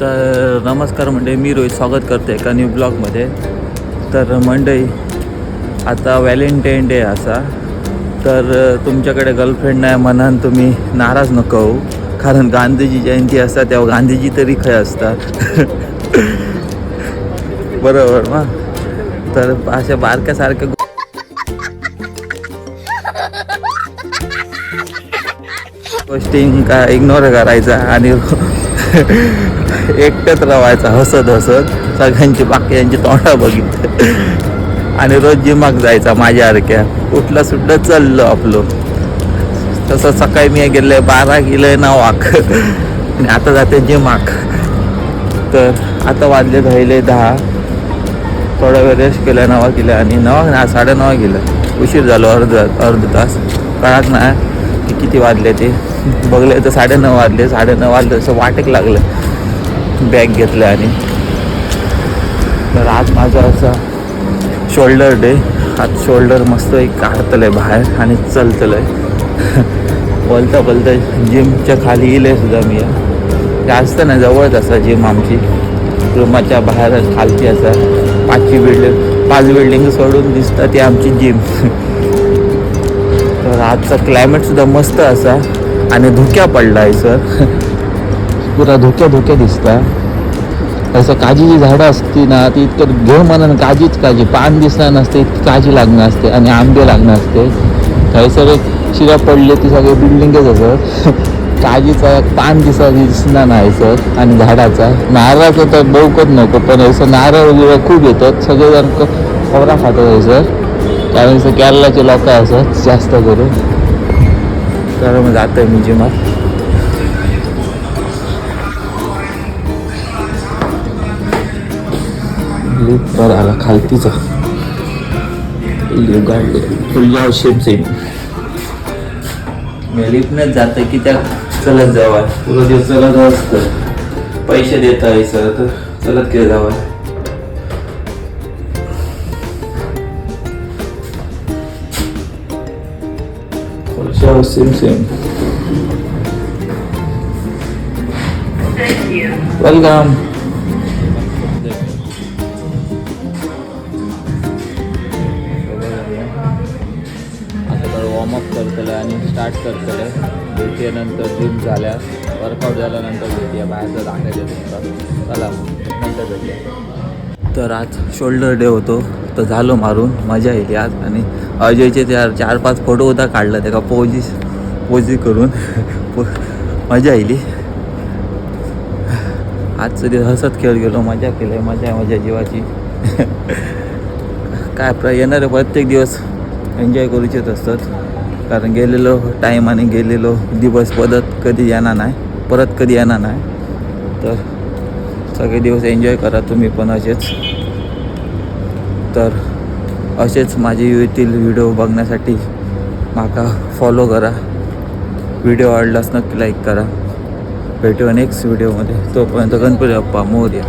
तर नमस्कार मंडळी, मी रोहित स्वागत करते एका न्यू ब्लॉगमध्ये. तर मंडळी, आता व्हॅलेंटाईन डे असा, तर तुमच्याकडे गर्लफ्रेंड नाही म्हणान तुम्ही नाराज नको होऊ, कारण गांधीजी जयंती असता तेव्हा गांधीजी तरी खय असतात. बरोबर ना. तर अशा बारक्यासारख्या गोष्टी का इग्नोर करायचा आणि एकटंच राहायचा हसत हसत, सगळ्यांची बाकीयांची तोंडा बघितलं आणि रोज जिमाक जायचा माझ्यासारख्या. उठला सुटलं चाललं आपलं. तसं सकाळी मी गेले 12 गेले 9 वाक आणि आता जाते जिमाक. तर आता वाजले राहिले 10. थोडा वेळ रेस्ट केला, 9 केला आणि 9 9:30 गेलं. उशीर झालो अर्ध तास. कळत नाही की किती वाजले ते. बघले तर 9:30 वाजले. 9:30 वाजले असं वाटेक लागलं. बॅग घेतलं आणि तर आज माझा असा शोल्डर डे. आज शोल्डर मस्त एक काढतलं आहे बाहेर आणि चलतलं आहे. बोलता जिमच्या खाली येईल सुद्धा मी. जास्त नाही, जवळच असा जिम आमची. रूमाच्या बाहेरच खालची असा 5 बिल्डिंग सोडून दिसतात ती आमची जिम. तर आजचा क्लायमेटसुद्धा मस्त असा आणि धुक्या पडला आहे सर. पुरा धुक्या दिसतात. असं काजीची झाडं असती ना, ती इतकं घेऊ म्हणून काजी पान दिसणार नसते, इतकी काजी लागणार असते आणि आंबे लागणार असते. काही सगळे शिरा पडले ती सगळे बिल्डिंगच असत. काजीचा पान दिसणार नाही सर. आणि झाडाचा नारळाचं तर बहुकच नको, पण असं नारळ वगैरे खूप येतात. सगळेजण खोबरा खातात सर, कारण असं केरळाचे लोक असत जास्त करून. तर मग जातं मी जिमात. लिफ्ट वर आला खालतीचा गाडी फुल सेम. मी लिफ्टनेच जातं की त्या चलत जावं. पुरं दिवस चलत असतं, पैसे देत आहे सर, तर चलत केलं जावं. Same welcome. वॉर्मअप करतलं आणि स्टार्ट करतलं. भेटल्यानंतर जिम झाल्या, वर्कआउट झाल्यानंतर भेटूया. बाहेरचं दाखवायचं तुमचा. चला मग नंतर भेटूया. तर आज शोल्डर डे होतो, तर झालो मारून. मजा येईल आज. आणि अजयचे 4-5 फोटो होता काढला त्याका पोजी करून. मजा येईल. आजचं दिवस हसत खेळ गेलो, मजा केली. मजा जीवाची. काय येणारे प्रत्येक दिवस एन्जॉय करूचेच असतात, कारण गेलेलो टाईम आणि गेलेलो दिवस परत कधी येणार नाही. तर सगळे दिवस एन्जॉय करा तुम्ही पण असेच. तर असेच माझे येथील व्हिडिओ बघण्यासाठी माका फॉलो करा. व्हिडिओ आवडलास नक्की लाईक करा. भेटूया नेक्स्ट व्हिडिओमध्ये. तोपर्यंत गणपती बाप्पा मोरया.